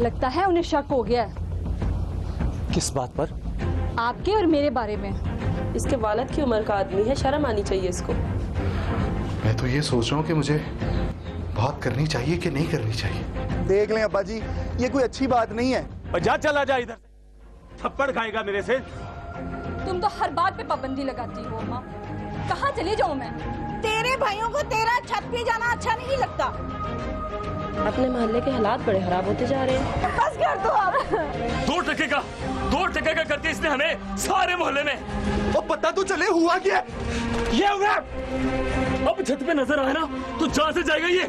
लगता है उन्हें शक हो गया है। किस बात पर? आपके और मेरे बारे में। इसके वालिद की उम्र का आदमी है, शर्म आनी चाहिए इसको। मैं तो ये सोच रहा हूँ कि मुझे बात करनी चाहिए कि नहीं करनी चाहिए। देख लें अब्बा जी, ये कोई अच्छी बात नहीं है। जा चला जा इधर से, थप्पड़ खाएगा मेरे से। तुम तो हर बात पे पाबंदी लगाती हो अम्मा। कहाँ चली जाऊँ मैं? तेरे भाइयों को तेरा छत पे जाना अच्छा नहीं लगता। अपने मोहल्ले के हालात बड़े खराब होते जा रहे हैं। बस कर दो आप। 2 टके का करती इसने हमें सारे मोहल्ले में। और पता तो चले हुआ क्या? ये हुआ। अब छत पे नजर आए ना तो जहाँ से जाएगा ये।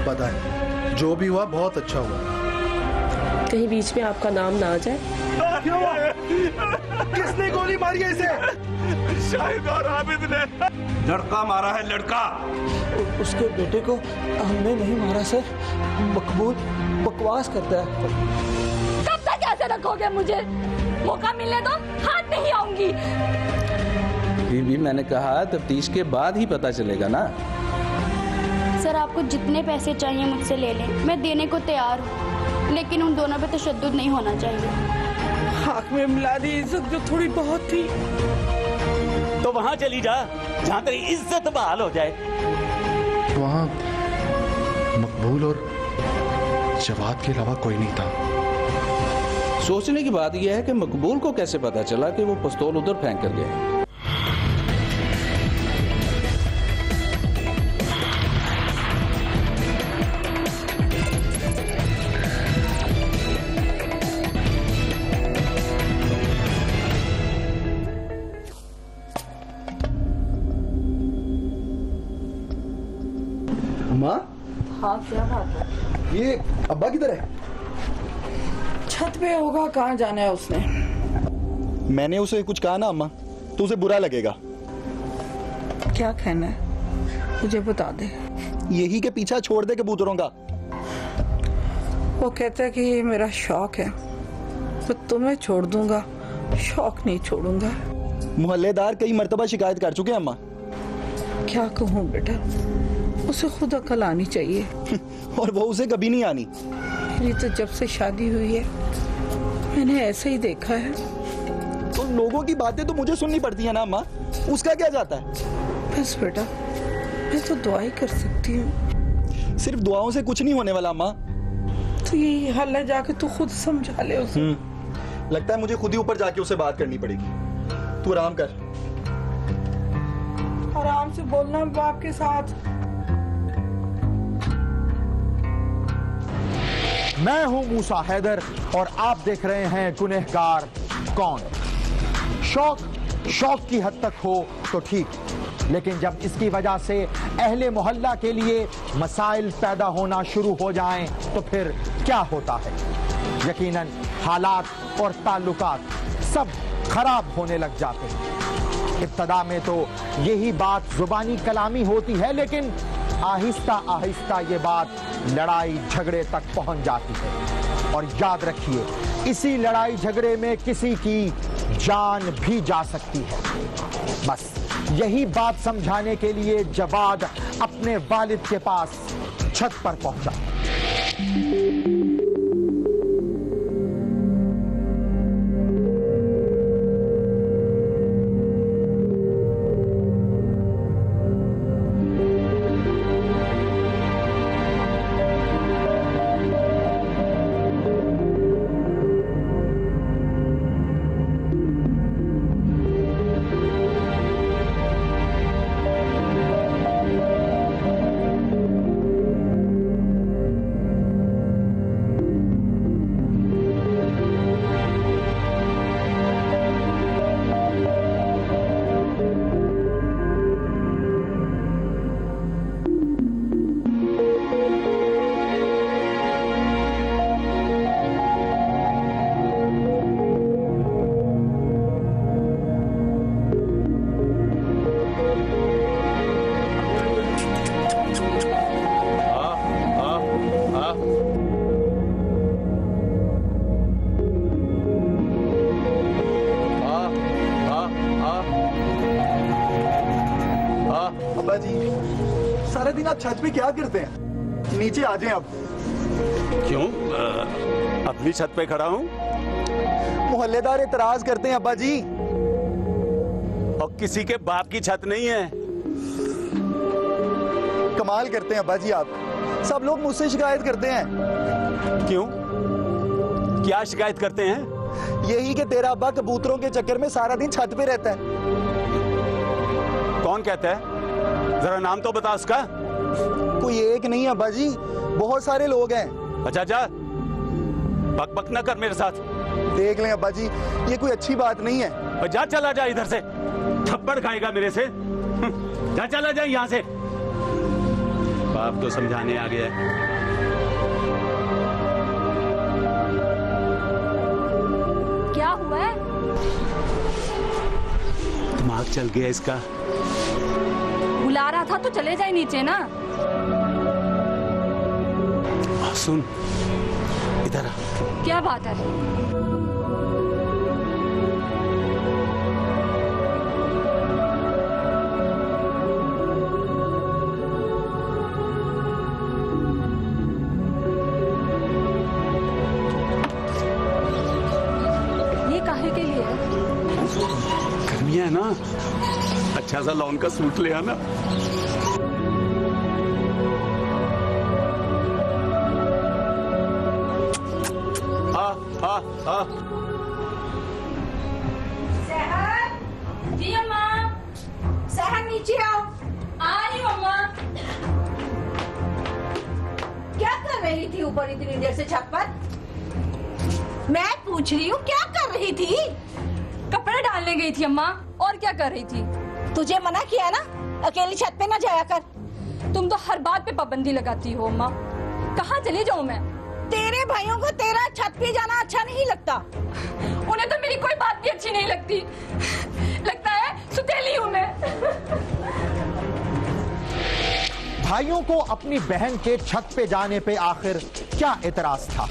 पता है, जो भी हुआ बहुत अच्छा हुआ। कहीं बीच में आपका नाम ना आ जाए। क्या हुआ? किसने गोली मारी है इसे? शाहिद और आबिद ने। लड़का मारा है, लड़का। उसके बेटे को हमने नहीं मारा सर। मकबूल बकवास करता है। कब तक ऐसे रखोगे मुझे? मौका मिलने दो, हाथ नहीं आऊंगी। बीबी, मैंने कहा तफ्तीश के बाद ही पता चलेगा ना। सर आपको जितने पैसे चाहिए मुझसे ले लें, मैं देने को तैयार हूँ, लेकिन उन दोनों पे तशद्दुद नहीं होना चाहिए। आँख में मिला दी इज्जत जो थोड़ी बहुत थी। तो वहाँ चली जा जहाँ तेरी इज्जत बहाल हो जाए। वहाँ मकबूल और जवाद के अलावा कोई नहीं था। सोचने की बात यह है कि मकबूल को कैसे पता चला कि वो पिस्तौल उधर फेंक कर गए। माँ, हाँ क्या बात है? ये अब्बा किधर है? छत पे होगा, कहाँ जाना है उसने? मैंने उसे कुछ कहा ना अम्मा, तो उसे बुरा लगेगा। क्या कहना है मुझे बता दे। यही के पीछा छोड़ दे कबूतरों का। वो कहता है कि ये मेरा शौक है, मैं तुम्हें छोड़ दूंगा, शौक नहीं छोड़ूंगा। मोहल्लेदार कई मर्तबा शिकायत कर चुके हैं अम्मा। क्या कहूँ बेटा, उसे खुद अकल आनी चाहिए। और वो उसे कभी नहीं आनी। मेरी तो जब से शादी हुई है मैंने ऐसे ही देखा है। तो लोगों की बातें तो मुझे सुननी पड़ती है ना अम्मा, उसका क्या जाता है? बस बेटा, मैं तो दुआ ही कर सकती हूँ। सिर्फ दुआओं से कुछ नहीं होने वाला अम्मा। तो यही हल है, जाके तू खुद समझा ले उसे। लगता है मुझे खुद ही ऊपर जाके उसे बात करनी पड़ेगी। तू आराम कर। आराम से बोलना बाप के साथ। मैं हूं मूसा हैदर और आप देख रहे हैं गुनहगार कौन। शौक की हद तक हो तो ठीक, लेकिन जब इसकी वजह से अहले मोहल्ला के लिए मसाइल पैदा होना शुरू हो जाएं तो फिर क्या होता है? यकीनन हालात और ताल्लुकात सब खराब होने लग जाते हैं। इब्तदा में तो यही बात जुबानी कलामी होती है, लेकिन आहिस्ता आहिस्ता ये बात लड़ाई झगड़े तक पहुंच जाती है। और याद रखिए, इसी लड़ाई झगड़े में किसी की जान भी जा सकती है। बस यही बात समझाने के लिए जवाद अपने वालिद के पास छत पर पहुंचा। अब्बा जी, सारा दिन आप छत पे क्या करते हैं? नीचे आ जाएं अब। क्यों? अपनी छत पे खड़ा हूँ। मोहल्लेदार एतराज करते हैं अब्बा जी। और किसी के बाप की छत नहीं है। कमाल करते हैं अब्बा जी आप। सब लोग मुझसे शिकायत करते हैं। क्यों? क्या शिकायत करते हैं? यही कि तेरा अब्बा कबूतरों के चक्कर में सारा दिन छत पे रहता है। कौन कहता है? जरा नाम तो बता उसका। कोई एक नहीं अब्बा जी, बहुत सारे लोग हैं। अच्छा जा, बक बक ना कर मेरे साथ। देख लें अब्बा जी, ये कोई अच्छी बात नहीं है। और जा, चला जा इधर से, थप्पड़ खाएगा मेरे से। जा, चला जा यहाँ से। बाप तो समझाने आ गया है। क्या हुआ है? दिमाग चल गया इसका। बुला रहा था तो चले जाए नीचे ना। सुन, इधर आ। क्या बात है? ये काहे के लिए है? गर्मियाँ है ना, अच्छा सा लॉन का सूट ले आना। सहर जी अम्मा, सहर नीचे आओ। आ रही हूँ अम्मा। क्या कर रही थी ऊपर इतनी देर से छत पर? मैं पूछ रही हूँ क्या कर रही थी? कपड़े डालने गई थी अम्मा। और क्या कर रही थी? तुझे मना किया ना, अकेली छत पे ना जाया कर। तुम तो हर बात पे पाबंदी लगाती हो अम्मा। कहाँ चली जाऊँ मैं? तेरे भाइयों को तेरा छत पे जाना अच्छा नहीं लगता। उन्हें तो मेरी कोई बात भी अच्छी नहीं लगती। लगता है सुतेली हूँ मैं। भाइयों को अपनी बहन के छत पे जाने पे आखिर क्या एतराज था?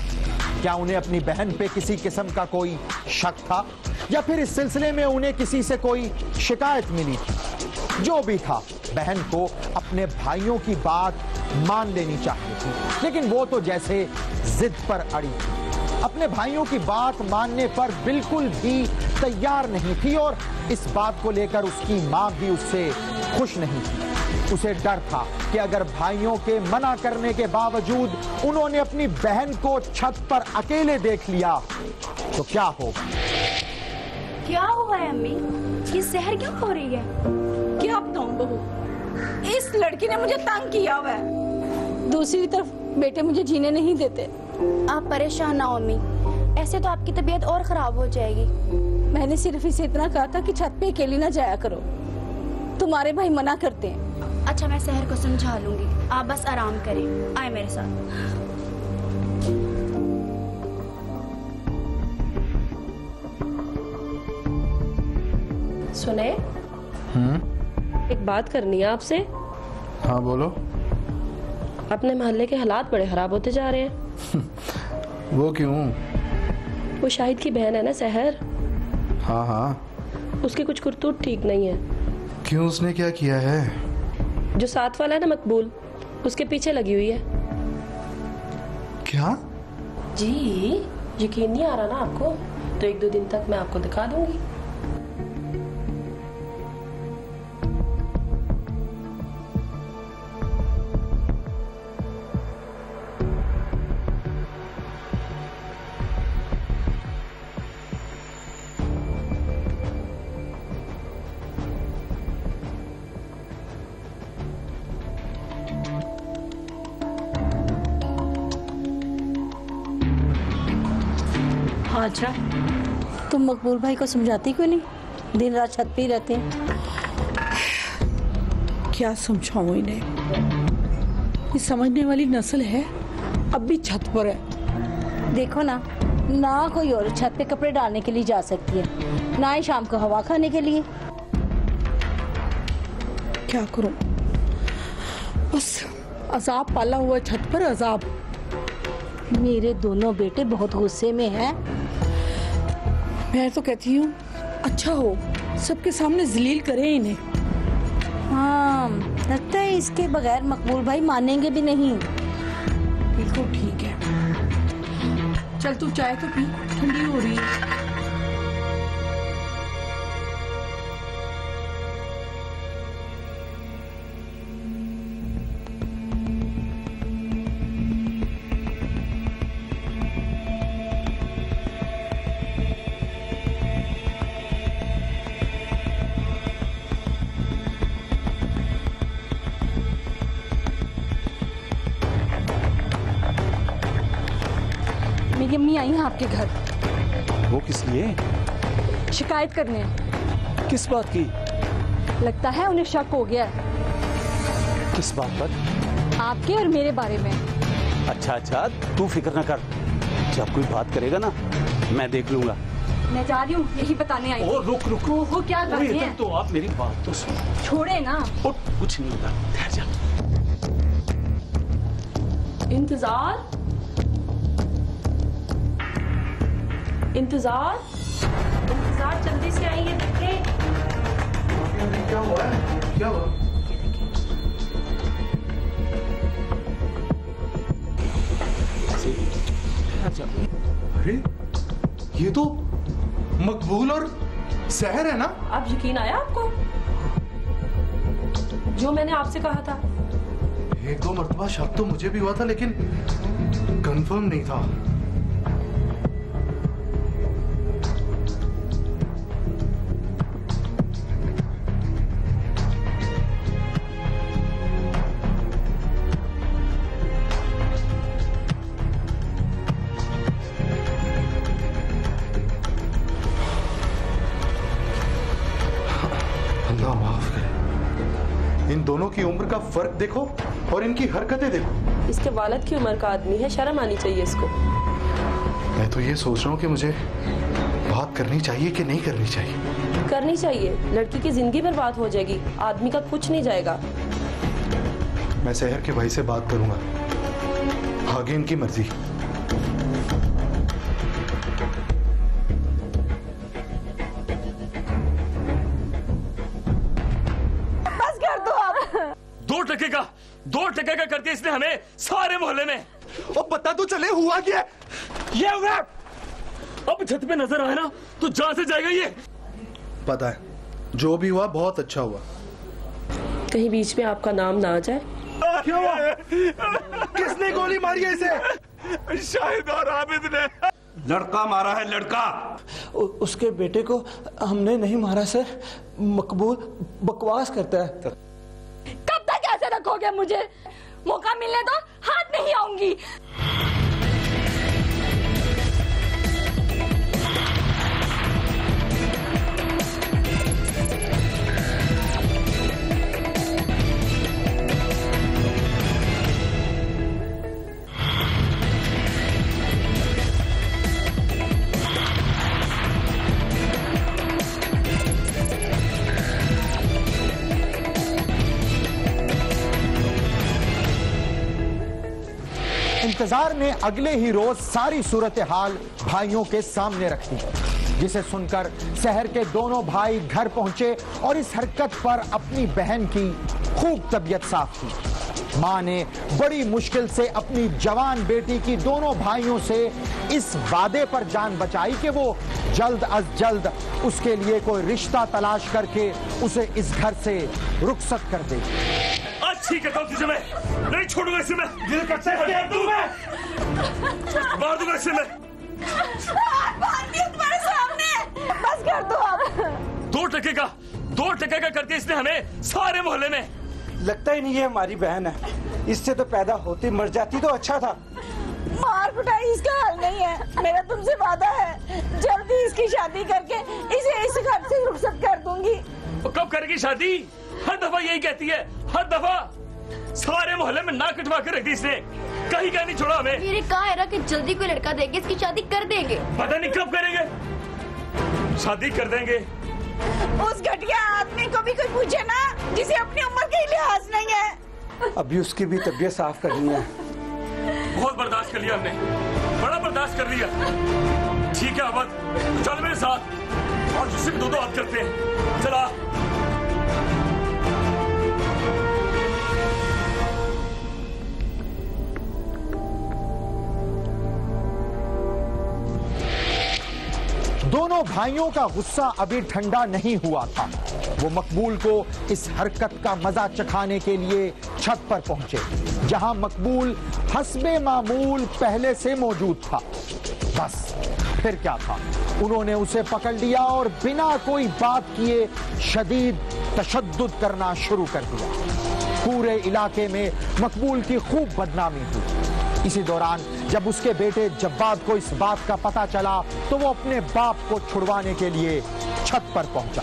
क्या उन्हें अपनी बहन पे किसी किस्म का कोई शक था, या फिर इस सिलसिले में उन्हें किसी से कोई शिकायत मिली थी? जो भी था, बहन को अपने भाइयों की बात मान लेनी चाहिए थी, लेकिन वो तो जैसे जिद पर अड़ी थी। अपने भाइयों की बात मानने पर बिल्कुल भी तैयार नहीं थी, और इस बात को लेकर उसकी मां भी उससे खुश नहीं थी। उसे डर था कि अगर भाइयों के मना करने के बावजूद उन्होंने अपनी बहन को छत पर अकेले देख लिया तो क्या होगा। क्या हुआ है अम्मी? ये सहर क्यों हो रही है? क्या बताऊं बहू, इस लड़की ने मुझे तंग किया हुआ है। दूसरी तरफ बेटे मुझे जीने नहीं देते। आप परेशान ना हो अम्मी, ऐसे तो आपकी तबीयत और खराब हो जाएगी। मैंने सिर्फ इसे इतना कहा था कि छत पे अकेली ना जाया करो। तुम्हारे भाई मना करते हैं। अच्छा, मैं सहर को समझा लूंगी, आप बस आराम करें। आए मेरे साथ। सुने, एक बात करनी है आपसे। हाँ बोलो। अपने मोहल्ले के हालात बड़े खराब होते जा रहे हैं। वो क्यों? वो शाहिद की बहन है ना सहर, हाँ हाँ। उसकी कुछ करतूत ठीक नहीं है। क्यों, उसने क्या किया है? जो साथ वाला है ना मकबूल, उसके पीछे लगी हुई है। क्या? जी, यकीन नहीं आ रहा ना आपको? तो 1-2 दिन तक मैं आपको दिखा दूंगी। अच्छा, तुम मकबूल भाई को समझाती क्यों नहीं? दिन रात छत पे ही रहते हैं। क्या समझाऊं इन्हें? ये समझने वाली नस्ल है, अब भी छत पर है। देखो ना, ना कोई और छत पे कपड़े डालने के लिए जा सकती है, ना ही शाम को हवा खाने के लिए। क्या करूं? बस अजाब पाला हुआ छत पर अजाब। मेरे दोनों बेटे बहुत गुस्से में हैं। मैं तो कहती हूँ अच्छा हो, सबके सामने जलील करें इन्हें। हाँ, लगता है इसके बगैर मकबूल भाई मानेंगे भी नहीं। बिल्कुल ठीक है। चल तू चाय तो पी, ठंडी हो रही है। मेरी अम्मी आई हैं आपके घर। वो किस लिए? शिकायत करने। किस बात की? लगता है उन्हें शक हो गया है। किस बात पर? आपके और मेरे बारे में। अच्छा, तू फिक्र ना कर, जब कोई बात करेगा ना मैं देख लूंगा। मैं जा रही हूँ, यही बताने आई। ओ रुक। वो क्या कर रही हैं? तो आप मेरी बात तो सुन। छोड़े ना। कुछ नहीं होता, ठहर जा। इंतजार जल्दी से आइए। देखें क्या हुआ है? क्या हुआ? अरे ये तो मकबूल और सहर है ना? अब यकीन आया आपको जो मैंने आपसे कहा था? एक दो मर्तबा शक तो मुझे भी हुआ था, लेकिन कंफर्म नहीं था। अल्लाह माफ करे। इन दोनों की उम्र का फर्क देखो और इनकी हरकतें देखो। इसके वालिद की उम्र का आदमी है, शर्म आनी चाहिए इसको। मैं तो ये सोच रहा हूँ कि मुझे बात करनी चाहिए कि नहीं करनी चाहिए। करनी चाहिए, लड़की की जिंदगी बर्बाद हो जाएगी, आदमी का कुछ नहीं जाएगा। मैं सहर के भाई से बात करूंगा, आगे इनकी मर्जी। बस कर दो आप। 2 टके का करती है इसने हमें सारे मोहल्ले में। और पता तो चले हुआ क्या? ये हुआ। अब छत पे नजर आए ना तो जान से जाएगा ये। पता है, जो भी हुआ बहुत अच्छा हुआ। कहीं बीच में आपका नाम ना आ जाए। क्या हुआ? किसने गोली मारी है इसे? शाहिद और आबिद ने। लड़का मारा है, लड़का। उसके बेटे को हमने नहीं मारा सर। मकबूल बकवास करता है। कब तक ऐसे रखोगे मुझे? मौका मिलने दो, हाथ नहीं आऊंगी। इंतजार ने अगले ही रोज सारी सूरत हाल भाइयों के सामने रख दी, जिसे सुनकर शहर के दोनों भाई घर पहुंचे और इस हरकत पर अपनी बहन की खूब तबीयत साफ की। मां ने बड़ी मुश्किल से अपनी जवान बेटी की दोनों भाइयों से इस वादे पर जान बचाई कि वो जल्द अज जल्द उसके लिए कोई रिश्ता तलाश करके उसे इस घर से रुखसत कर देगी। ठीक है, तुझे मैं नहीं छोड़ूंगा इसे। मैं दिल करता है मार दूंगा इसे। मैं तुम्हारे सामने। बस कर दो आप। 2 टके का करती है इसने हमें सारे मोहल्ले में। लगता ही नहीं है हमारी बहन है। इससे तो पैदा होती मर जाती तो अच्छा था। मार पिटाई इसका हल नहीं है। मेरा तुमसे वादा है, जल्दी इसकी शादी करके इसे इस घर से रुखसत कर दूंगी। कब करेगी शादी? हर दफा यही कहती है, हर दफा। सारे मोहल्ले में नाक कटवा के रख दी इसने, कहीं का नहीं छोड़ा हमें। मेरे कहा है ना कि जल्दी कोई लड़का देंगे, इसकी शादी कर देंगे। पता नहीं कब करेंगे, शादी कर देंगे। उस घटिया आदमी को भी कोई पूछे ना, जिसे अपनी उम्र के लिहाज नहीं है। अभी उसकी भी तबीयत साफ करनी है। बहुत बर्दाश्त कर लिया हमने, बड़ा बर्दाश्त कर लिया। ठीक है अवध, चल मेरे साथ और जिससे 2-2 हाथ करते हैं। चला। दोनों भाइयों का गुस्सा अभी ठंडा नहीं हुआ था। वो मकबूल को इस हरकत का मजा चखाने के लिए छत पर पहुंचे, जहां मकबूल हस्बे मामूल पहले से मौजूद था। बस फिर क्या था, उन्होंने उसे पकड़ लिया और बिना कोई बात किए शदीद तशद्दुद करना शुरू कर दिया। पूरे इलाके में मकबूल की खूब बदनामी हुई। इसी दौरान जब उसके बेटे जव्वाद को इस बात का पता चला तो वो अपने बाप को छुड़वाने के लिए छत पर पहुंचा।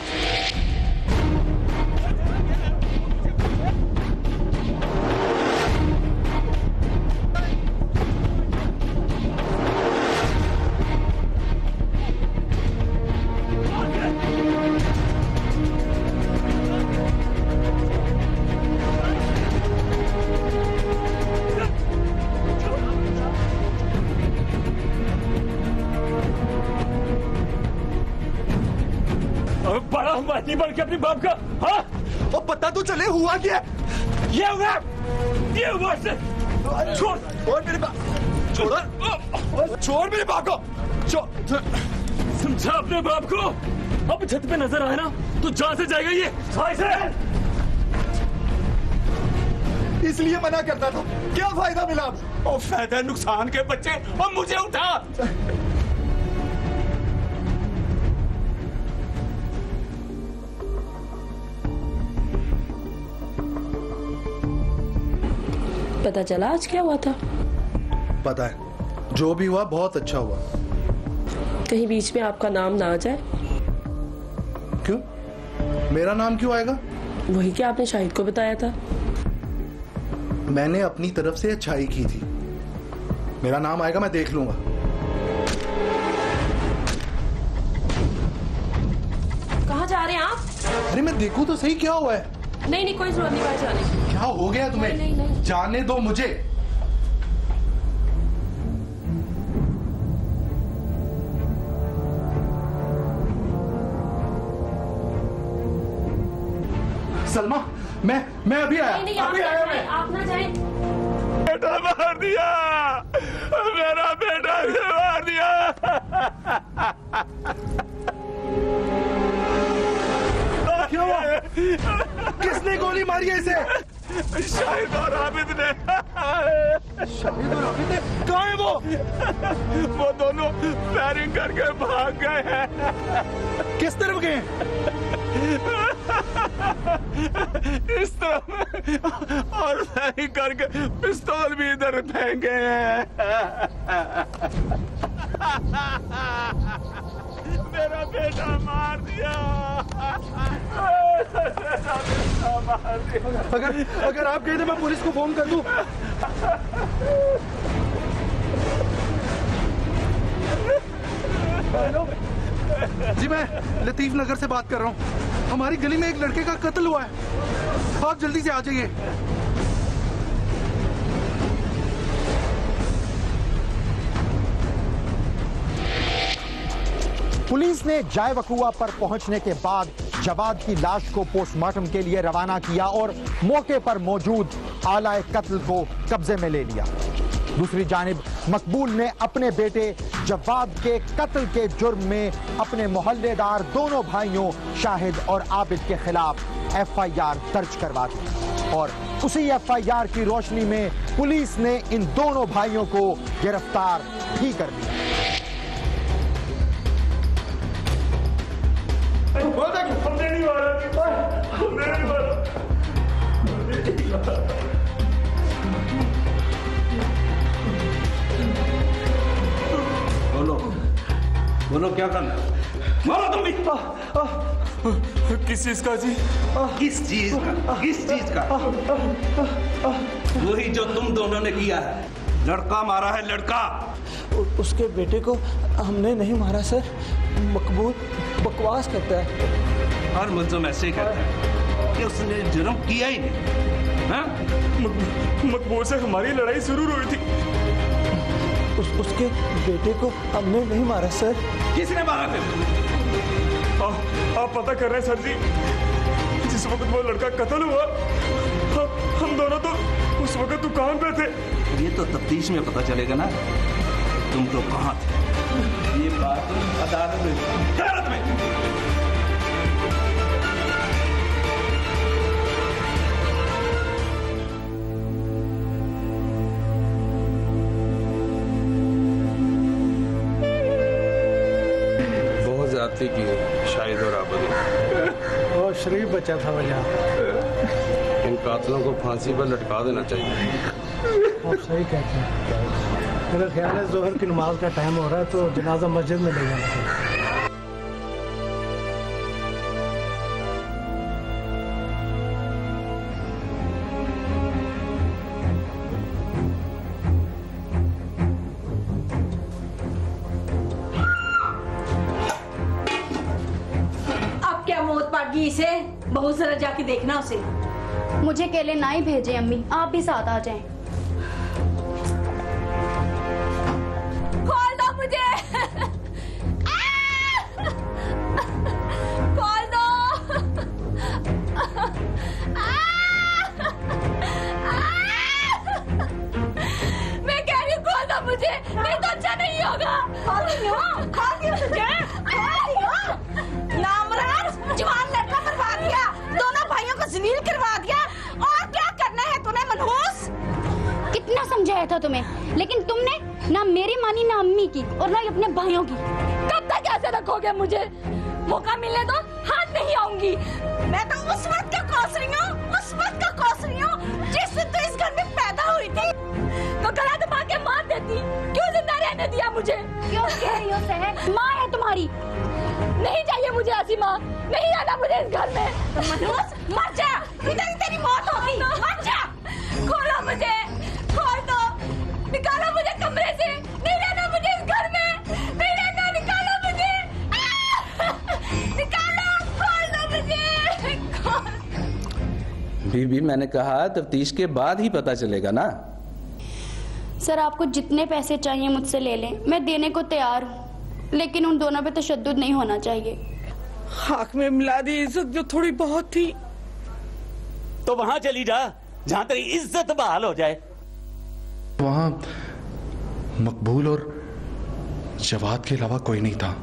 नहीं बन के अपने बाप का, हाँ? और पता तो चले हुआ क्या? ये हुआ से छोड़ मेरे बाप, छोड़ मेरे बाप को, समझा अपने बाप को। अब छत पे नजर आए ना तो जान से जाएगा ये। इसलिए मना करता था, क्या फायदा मिला? और फायदा नुकसान के बच्चे, और मुझे उठा। पता चला आज क्या हुआ था? पता है, जो भी हुआ बहुत अच्छा हुआ। कहीं बीच में आपका नाम ना आ जाए। क्यों? मेरा नाम क्यों आएगा? वही क्या आपने शाहिद को बताया था। मैंने अपनी तरफ से अच्छाई की थी। मेरा नाम आएगा, मैं देख लूंगा। कहाँ जा रहे हैं आप? अरे मैं देखूं तो सही क्या हुआ है। नहीं कोई जरूरत नहीं बाहर जाने की। क्या हो गया तुम्हें? नहीं। जाने दो मुझे। सलमा, मैं अभी आया। नहीं, अभी आया मैं। आप ना जाएं। बेटा मार दिया, मेरा बेटा मार दिया। क्या हुआ? किसने गोली मारी है इसे? शाहिद और आबिद ने। शाहिद और आबिद ने? कहाँ है वो? वो दोनों फायरिंग करके भाग गए हैं। किस तरफ गए? इस तरफ, और फायरिंग करके पिस्तौल भी इधर फेंके हैं। मेरा बेटा मार दिया। अगर आप कहे तो मैं पुलिस को फोन कर दूं। हेलो जी, मैं लतीफ नगर से बात कर रहा हूँ। हमारी गली में एक लड़के का कत्ल हुआ है, आप जल्दी से आ जाइए। पुलिस ने जाय वकुआ पर पहुंचने के बाद जवाद की लाश को पोस्टमार्टम के लिए रवाना किया और मौके पर मौजूद आलाए कत्ल को कब्जे में ले लिया। दूसरी जानिब मकबूल ने अपने बेटे जवाद के कत्ल के जुर्म में अपने मोहल्लेदार दोनों भाइयों शाहिद और आबिद के खिलाफ FIR दर्ज करवा दी और उसी FIR की रोशनी में पुलिस ने इन दोनों भाइयों को गिरफ्तार भी कर दिया। बोलो क्या करना है? मारो तुम भी। किस चीज का जी? किस चीज का? किस चीज का? वही जो तुम दोनों ने किया है। लड़का मारा है, लड़का। उसके बेटे को हमने नहीं मारा सर। मकबूल बकवास करता है। हर मुल्ज़िम ऐसे ही कहता है कि उसने जुर्म किया ही नहीं। हाँ? मकबूल से हमारी लड़ाई शुरू हुई थी। उसके बेटे को हमने नहीं मारा सर। किसने मारा फिर? आप पता कर रहे हैं सर जी। जिस वक्त वो लड़का कत्ल हुआ, हम दोनों तो उस वक्त दुकान पे थे। ये तो तफ्तीश में पता चलेगा ना तुम लोग कहाँ थे। ये बात अदालत में बहुत ज्यादती की है शाहिद और आबदी। और शरीफ बचा था वजह। इन कातलों को फांसी पर लटका देना चाहिए। आप सही कहते हैं। मेरा ख्याल है जोहर की नमाज का टाइम हो रहा है तो जनाजा मस्जिद में ले जाना चाहिए। अब क्या मौत पाट गई इसे? बहुत जरा जाके देखना उसे। मुझे अकेले ना ही भेजें अम्मी, आप भी साथ आ जाएं। खोल दो मुझे। खोल दो। मैं कह रही हूँ खोल दो मुझे, नहीं तो अच्छा नहीं होगा। खोल दियो तुझे। नामराज जवान लड़का मरवा दिया, दोनों भाइयों को जलील करवा दिया, और क्या करना है तूने मनहूस? कितना समझाया था तुम्हें, लेकिन तुमने ना मेरी मानी ना अम्मी की और ना ही अपने भाइयों की। कब तक ऐसे रखोगे मुझे? मौका मिलने दो, हाथ नहीं आऊंगी। मैं तो उस वक्त का कोस रही हूँ, उस वक्त का कोस रही हूँ जिस दिन तू इस घर में पैदा हुई थी। तो गला दबा के मार देती, क्यों जिंदा रहने दिया मुझे? क्यों कह रही हो सहर? माँ है तुम्हारी। नहीं चाहिए मुझे ऐसी माँ, नहीं आना मुझे इस घर में। मनहूस मर जा, इधर ही तेरी मौत होगी, मर जा। खोलो मुझे, खोल दो, निकालो मुझे कमरे से, नहीं रहना मुझे इस घर में, नहीं रहना, निकालो मुझे, निकालो, खोल दो मुझे, खोल। बीबी मैंने कहा तफ्तीश के बाद ही पता चलेगा ना। सर आपको जितने पैसे चाहिए मुझसे ले लें, मैं देने को तैयार हूँ, लेकिन उन दोनों पे तशद्दुद नहीं होना चाहिए। खाक में मिला दी इज्जत जो थोड़ी बहुत थी। तो वहां चली जा जहां तेरी इज्जत बहाल हो जाए। वहां मकबूल और जवाद के अलावा कोई नहीं था।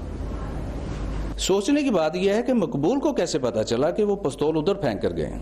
सोचने की बात यह है कि मकबूल को कैसे पता चला कि वो पिस्तौल उधर फेंक कर गए।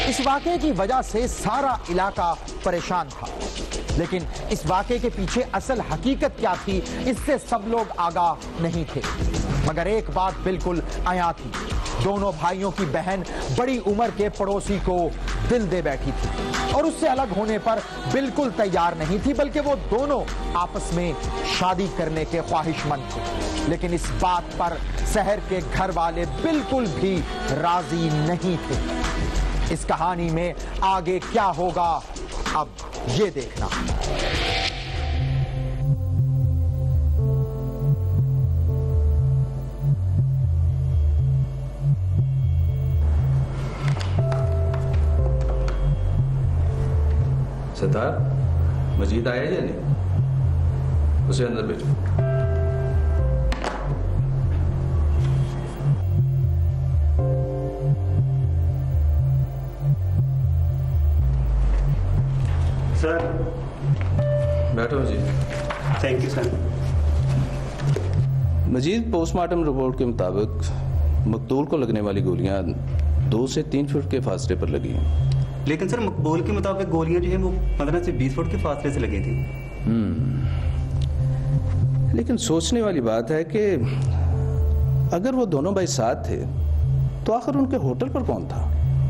इस वाकये की वजह से सारा इलाका परेशान था, लेकिन इस वाकये के पीछे असल हकीकत क्या थी इससे सब लोग आगाह नहीं थे। मगर एक बात बिल्कुल आया थी, दोनों भाइयों की बहन बड़ी उम्र के पड़ोसी को दिल दे बैठी थी और उससे अलग होने पर बिल्कुल तैयार नहीं थी, बल्कि वो दोनों आपस में शादी करने के ख्वाहिशमंद थे। लेकिन इस बात पर शहर के घर वाले बिल्कुल भी राजी नहीं थे। इस कहानी में आगे क्या होगा अब ये देखना। सतार, मजीद आया या नहीं? उसे अंदर भेजो। सर बैठो Majid. Thank you sir. Majid, postmortem report के मुताबिक मकतूल को लगने वाली गोलियां 2 से 3 फुट के फासले पर लगी हैं। लेकिन सर मकबूल के मुताबिक गोलियां जो हैं वो 15 से 20 फुट के फासले से लगी थी। लेकिन सोचने वाली बात है कि अगर वो दोनों भाई साथ थे तो आखिर उनके होटल पर कौन था?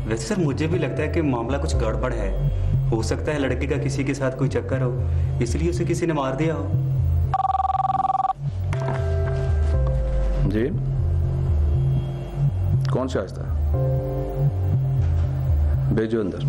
वैसे सर मुझे भी लगता है कि मामला कुछ गड़बड़ है। हो सकता है लड़के का किसी के साथ कोई चक्कर हो, इसलिए उसे किसी ने मार दिया हो। जी, कौन शाइस्ता? भेजो अंदर।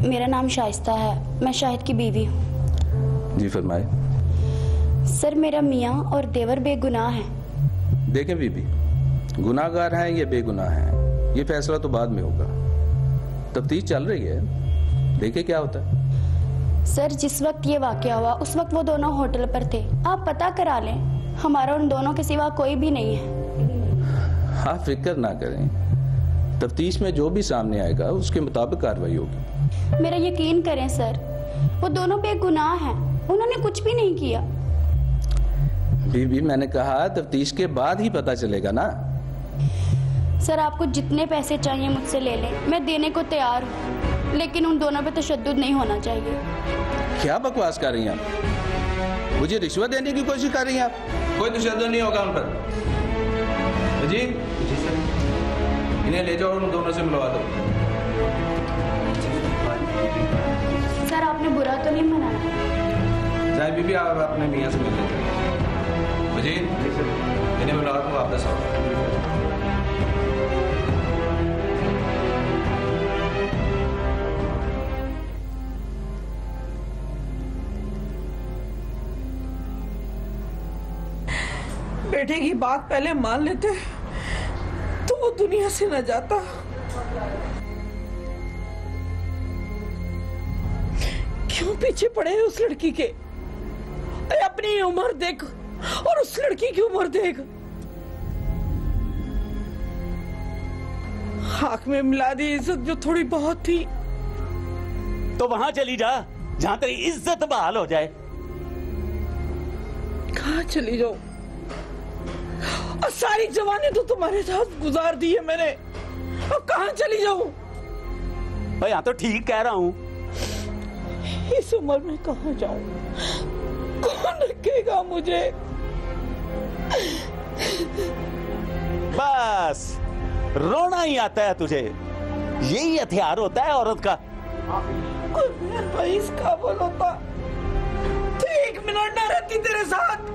मेरा नाम शाइस्ता है, मैं शाहिद की बीवी हूँ। जी फरमाए। सर मेरा मियाँ और देवर बेगुनाह हैं। देखें बीबी, गुनाहगार हैं या बेगुनाह हैं ये फैसला तो बाद में होगा। तफ्तीश चल रही है, देखिए क्या होता है। सर जिस वक्त ये वाकया हुआ उस वक्त वो दोनों होटल पर थे, आप पता करा लें, हमारा उन दोनों के सिवा कोई भी नहीं है। आप फिक्र ना करें, तफ्तीश में जो भी सामने आएगा उसके मुताबिक कार्रवाई होगी। मेरा यकीन करें सर, वो दोनों बेगुनाह हैं, उन्होंने कुछ भी नहीं किया। बीबी मैंने कहा तफ्तीश के बाद ही पता चलेगा ना। सर आपको जितने पैसे चाहिए मुझसे ले लें, मैं देने को तैयार हूँ, लेकिन उन दोनों पे तशद्दुद नहीं होना चाहिए। क्या बकवास कर रही हैं आप? मुझे रिश्वत देने की कोशिश कर रही हैं आप? कोई तशद्दुद नहीं होगा उन पर। जी सर, इन्हें ले जाओ और उन दोनों से मिलवा दो। सर आपने बुरा तो नहीं मनाया? जाए बीबी, आप अपने मियाँ से मिल लेते हैं। जी इन्हें मिलवा दो, वापस आओ। बेटे की बात पहले मान लेते तो वो दुनिया से न जाता। क्यों पीछे पड़े हैं उस लड़की के? अपनी उम्र देख और उस लड़की की उम्र देख। खाक में मिला दी इज्जत जो थोड़ी बहुत थी। तो वहां चली जा जहां तेरी इज्जत बहाल हो जाए। कहाँ चली जाऊं? और सारी जवानी तो तुम्हारे साथ गुजार दी है मैंने, अब कहाँ चली जाऊं? भाई यहाँ तो ठीक कह रहा हूँ। इस उम्र में कहाँ जाऊं? कौन रखेगा मुझे? बस रोना ही आता है तुझे, यही हथियार होता है औरत का। भाई इसका बोल होता तो 1 मिनट ना रहती तेरे साथ।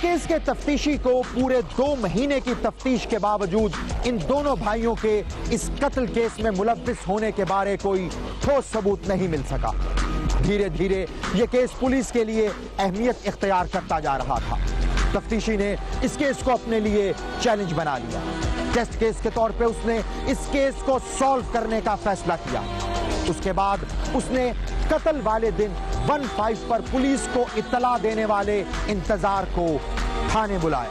केस के तफ्तीशी को पूरे 2 महीने की तफ्तीश के बावजूद इन दोनों भाइयों के इस कत्ल केस में मुलव्विस होने के बारे कोई ठोस सबूत नहीं मिल सका। धीरे धीरे ये केस पुलिस के लिए अहमियत इख्तियार करता जा रहा था। तफ्तीशी ने इस केस को अपने लिए चैलेंज बना लिया। टेस्ट केस के तौर पे उसने इस केस को सॉल्व करने का फैसला किया। उसके बाद उसने कत्ल वाले दिन 15 पर पुलिस को इत्तला देने वाले इंतजार को थाने बुलाया।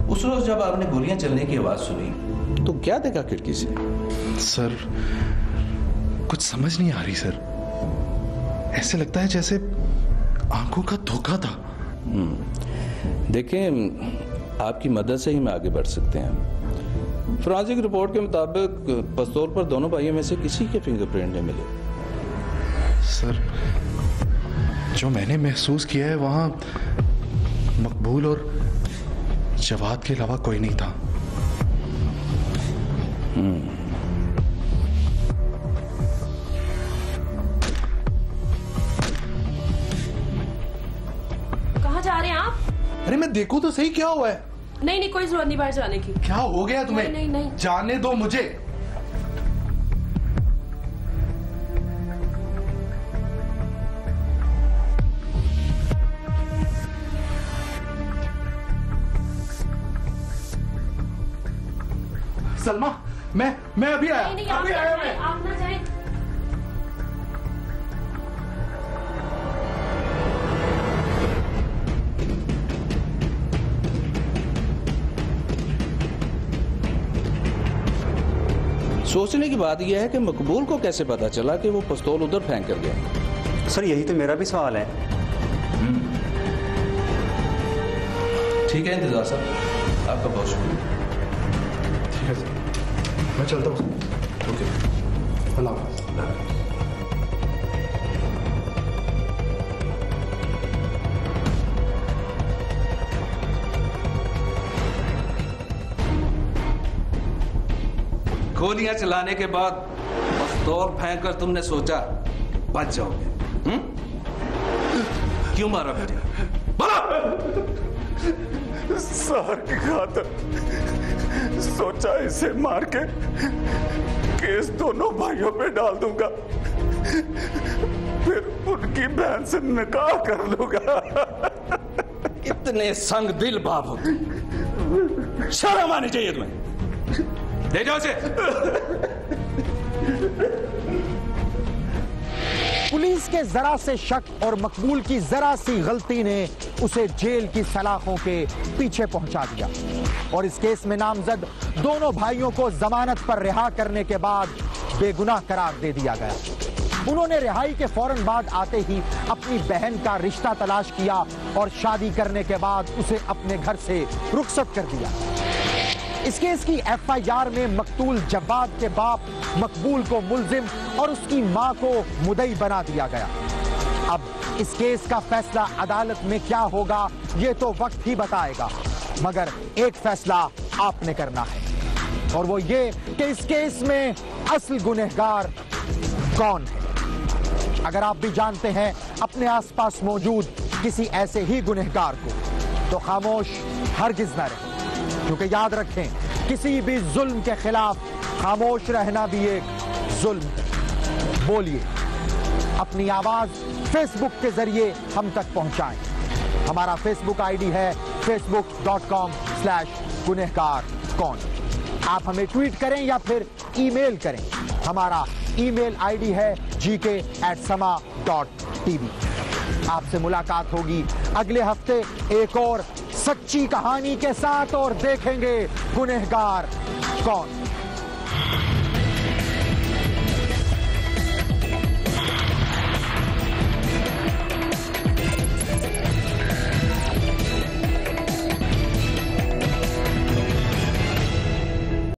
उस रोज जब आपने गोलियां चलने की आवाज सुनी तो क्या देखा खिड़की से? सर कुछ समझ नहीं आ रही सर, ऐसे लगता है जैसे आंखों का धोखा था। देखें, आपकी मदद से ही हम आगे बढ़ सकते हैं। फोरेंसिक रिपोर्ट के मुताबिक पिस्तौल पर दोनों भाइयों में से किसी के फिंगरप्रिंट नहीं मिले। सर जो मैंने महसूस किया है वहां मकबूल और जवाद के अलावा कोई नहीं था। कहाँ जा रहे हैं आप? अरे मैं देखूं तो सही क्या हुआ है। नहीं, कोई जरूरत नहीं बाहर जाने की। क्या हो गया तुम्हें? नहीं। जाने दो मुझे। सलमा, मैं अभी आया। नहीं, अभी आया मैं। आप ना जाएं। सोचने की बात यह है कि मकबूल को कैसे पता चला कि वो पिस्तौल उधर फेंक कर गया? सर यही तो मेरा भी सवाल है। ठीक है इंतजार साहब, आपका बहुत शुक्रिया। ठीक है सर, मैं चलता हूँ। ओके, अल्लाह हाफ़िज़। गोलियां चलाने के बाद पिस्तौल फेंक कर तुमने सोचा बच जाओगे? क्यों मारा मुझे? सर की खातिर सोचा इसे मार के केस दोनों भाइयों पे डाल दूंगा, फिर उनकी बहन से निकाह कर लूंगा। इतने संग दिल बाप हो, शर्म आनी चाहिए तुम्हें। ले जाओ उसे। पुलिस के जरा से शक और मकबूल की जरा सी गलती ने उसे जेल की सलाखों के पीछे पहुंचा दिया और इस केस में नामजद दोनों भाइयों को जमानत पर रिहा करने के बाद बेगुनाह करार दे दिया गया। उन्होंने रिहाई के फौरन बाद आते ही अपनी बहन का रिश्ता तलाश किया और शादी करने के बाद उसे अपने घर से रुखसत कर दिया। इस केस की एफआईआर में मकतूल जवाद के बाप मकबूल को मुल्जिम और उसकी मां को मुदई बना दिया गया। अब इस केस का फैसला अदालत में क्या होगा ये तो वक्त ही बताएगा, मगर एक फैसला आपने करना है और वो ये कि इस केस में असल गुनहगार कौन है। अगर आप भी जानते हैं अपने आसपास मौजूद किसी ऐसे ही गुनहगार को तो खामोश हरगिज न रहें, क्योंकि याद रखें किसी भी जुल्म के खिलाफ खामोश रहना भी एक जुल्म है। बोलिए, अपनी आवाज फेसबुक के जरिए हम तक पहुंचाएं। हमारा फेसबुक आईडी है facebook.com/गुनहगार कौन। आप हमें ट्वीट करें या फिर ईमेल करें। हमारा ईमेल आईडी है gk@sama.tv। आपसे मुलाकात होगी अगले हफ्ते एक और सच्ची कहानी के साथ और देखेंगे गुनहगार कौन।